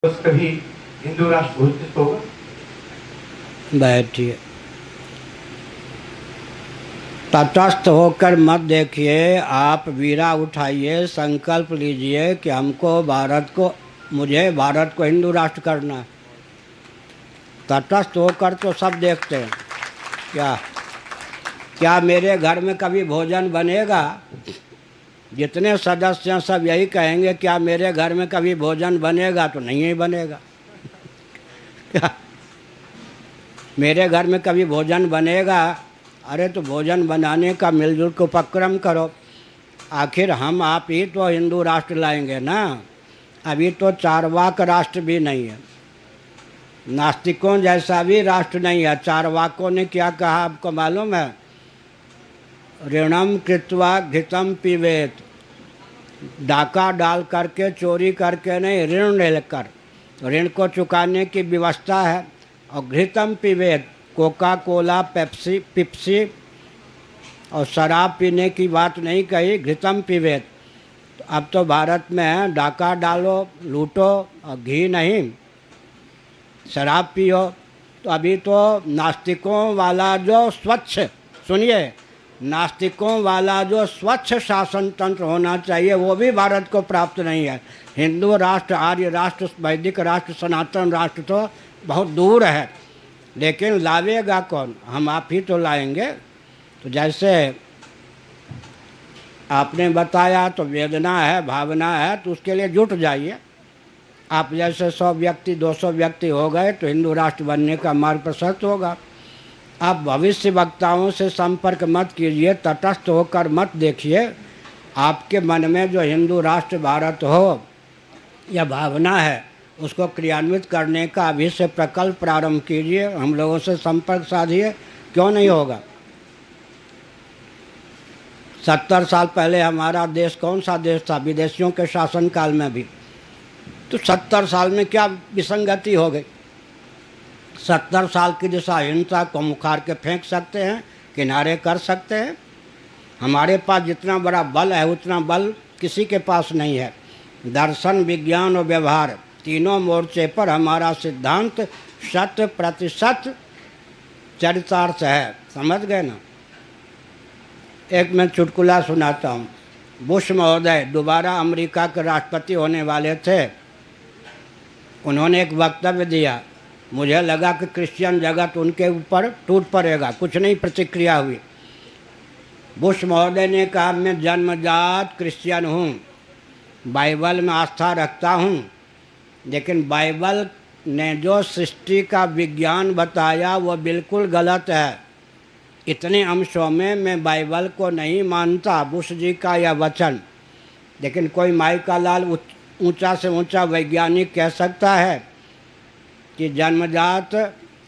बस कभी हिंदू राष्ट्र घोषित होगा। बैठिए। तटस्थ होकर मत देखिए, आप वीरा उठाइए, संकल्प लीजिए कि मुझे भारत को हिंदू राष्ट्र करना है। तटस्थ होकर तो सब देखते हैं। क्या क्या मेरे घर में कभी भोजन बनेगा? जितने सदस्य हैं सब यही कहेंगे, क्या मेरे घर में कभी भोजन बनेगा? तो नहीं ही बनेगा। क्या मेरे घर में कभी भोजन बनेगा? अरे तो भोजन बनाने का मिलजुल के उपक्रम करो। आखिर हम आप ही तो हिंदू राष्ट्र लाएंगे ना। अभी तो चारवाक राष्ट्र भी नहीं है, नास्तिकों जैसा भी राष्ट्र नहीं है। चारवाकों ने क्या कहा आपको मालूम है? ऋणम कृत्वा घृतम पिबेत। डाका डाल करके, चोरी करके नहीं, ऋण लेकर ऋण को चुकाने की व्यवस्था है। और घृतम पिबेत, कोका कोला, पिप्सी और शराब पीने की बात नहीं कही, घृतम पिबेत। तो अब तो भारत में डाका डालो, लूटो और घी नहीं, शराब पियो। तो अभी तो नास्तिकों वाला जो स्वच्छ, सुनिए, नास्तिकों वाला जो स्वच्छ शासन तंत्र होना चाहिए वो भी भारत को प्राप्त नहीं है। हिंदू राष्ट्र, आर्य राष्ट्र, वैदिक राष्ट्र, सनातन राष्ट्र तो बहुत दूर है। लेकिन लावेगा कौन? हम आप ही तो लाएंगे। तो जैसे आपने बताया तो वेदना है, भावना है, तो उसके लिए जुट जाइए। आप जैसे 100 व्यक्ति 200 व्यक्ति हो गए तो हिंदू राष्ट्र बनने का मार्ग प्रशस्त होगा। आप भविष्य वक्ताओं से संपर्क मत कीजिए, तटस्थ होकर मत देखिए। आपके मन में जो हिंदू राष्ट्र भारत हो या भावना है, उसको क्रियान्वित करने का अभी से प्रकल्प प्रारंभ कीजिए। हम लोगों से संपर्क साधिए, क्यों नहीं होगा। 70 साल पहले हमारा देश कौन सा देश था? विदेशियों के शासनकाल में भी। तो 70 साल में क्या विसंगति हो गई? 70 साल की दिशा हिंसा को मुखार के फेंक सकते हैं, किनारे कर सकते हैं। हमारे पास जितना बड़ा बल है उतना बल किसी के पास नहीं है। दर्शन, विज्ञान और व्यवहार तीनों मोर्चे पर हमारा सिद्धांत 100% चरितार्थ है। समझ गए ना? एक मैं चुटकुला सुनाता हूँ। बुश महोदय दोबारा अमेरिका के राष्ट्रपति होने वाले थे। उन्होंने एक वक्तव्य दिया, मुझे लगा कि क्रिश्चियन जगत उनके ऊपर टूट पड़ेगा, कुछ नहीं प्रतिक्रिया हुई। बुश महोदय ने कहा, मैं जन्मजात क्रिश्चियन हूँ, बाइबल में आस्था रखता हूँ, लेकिन बाइबल ने जो सृष्टि का विज्ञान बताया वो बिल्कुल गलत है। इतने अंशों में मैं बाइबल को नहीं मानता, बुश जी का यह वचन। लेकिन कोई माई का लाल ऊंचा से ऊंचा वैज्ञानिक कह सकता है कि जन्मजात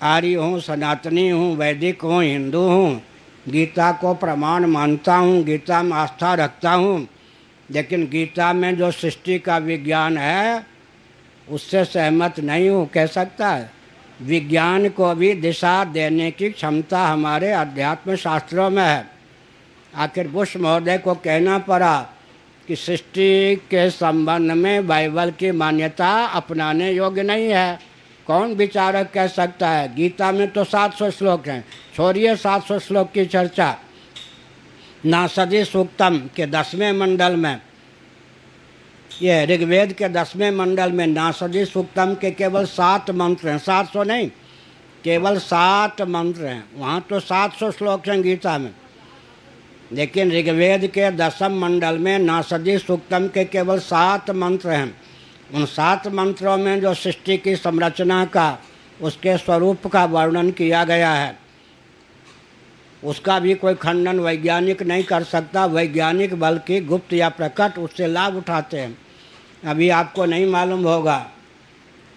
आर्य हूँ, सनातनी हूँ, वैदिक हूँ, हिंदू हूँ, गीता को प्रमाण मानता हूँ, गीता में आस्था रखता हूँ, लेकिन गीता में जो सृष्टि का विज्ञान है उससे सहमत नहीं हूँ, कह सकता है। विज्ञान को भी दिशा देने की क्षमता हमारे अध्यात्म शास्त्रों में है। आखिर बुश महोदय को कहना पड़ा कि सृष्टि के संबंध में बाइबल की मान्यता अपनाने योग्य नहीं है। कौन विचारक कह सकता है? गीता में तो 700 श्लोक हैं, छोड़िए 700 श्लोक की चर्चा। नासदी सूक्तम के 10वें मंडल में, ये ऋग्वेद के 10वें मंडल में नासदी सूक्तम के केवल 7 मंत्र हैं, 700 नहीं, केवल 7 मंत्र हैं। वहाँ तो 700 श्लोक हैं गीता में, लेकिन ऋग्वेद के 10वें मंडल में नासदी सूक्तम के केवल 7 मंत्र हैं। उन 7 मंत्रों में जो सृष्टि की संरचना का, उसके स्वरूप का वर्णन किया गया है, उसका भी कोई खंडन वैज्ञानिक नहीं कर सकता। वैज्ञानिक बल्कि गुप्त या प्रकट उससे लाभ उठाते हैं। अभी आपको नहीं मालूम होगा,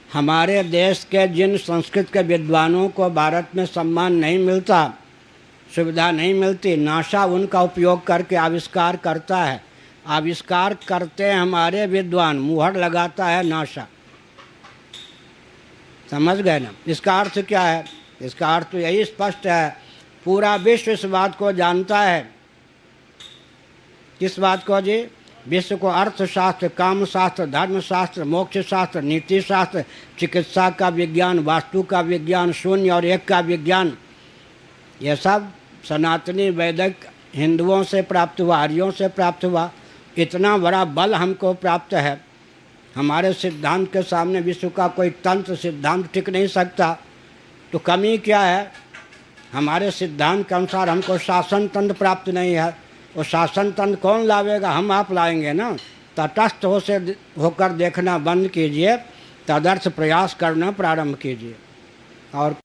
हमारे देश के जिन संस्कृत के विद्वानों को भारत में सम्मान नहीं मिलता, सुविधा नहीं मिलती, नासा उनका उपयोग करके आविष्कार करता है। आविष्कार करते हैं हमारे विद्वान, मुहर लगाता है नासा। समझ गए ना? इसका अर्थ क्या है? इसका अर्थ तो यही स्पष्ट है, पूरा विश्व इस बात को जानता है। किस बात को जी? विश्व को अर्थशास्त्र, कामशास्त्र, धर्मशास्त्र, मोक्ष शास्त्र, नीति शास्त्र, चिकित्सा का विज्ञान, वास्तु का विज्ञान, शून्य और एक का विज्ञान, यह सब सनातनी वैदिक हिंदुओं से प्राप्त हुआ, आर्यों से प्राप्त हुआ। इतना बड़ा बल हमको प्राप्त है, हमारे सिद्धांत के सामने विश्व का कोई तंत्र सिद्धांत टिक नहीं सकता। तो कमी क्या है? हमारे सिद्धांत के अनुसार हमको शासन तंत्र प्राप्त नहीं है। वो शासन तंत्र कौन लावेगा? हम आप लाएंगे ना। तटस्थ होकर देखना बंद कीजिए, तदर्थ प्रयास करना प्रारंभ कीजिए। और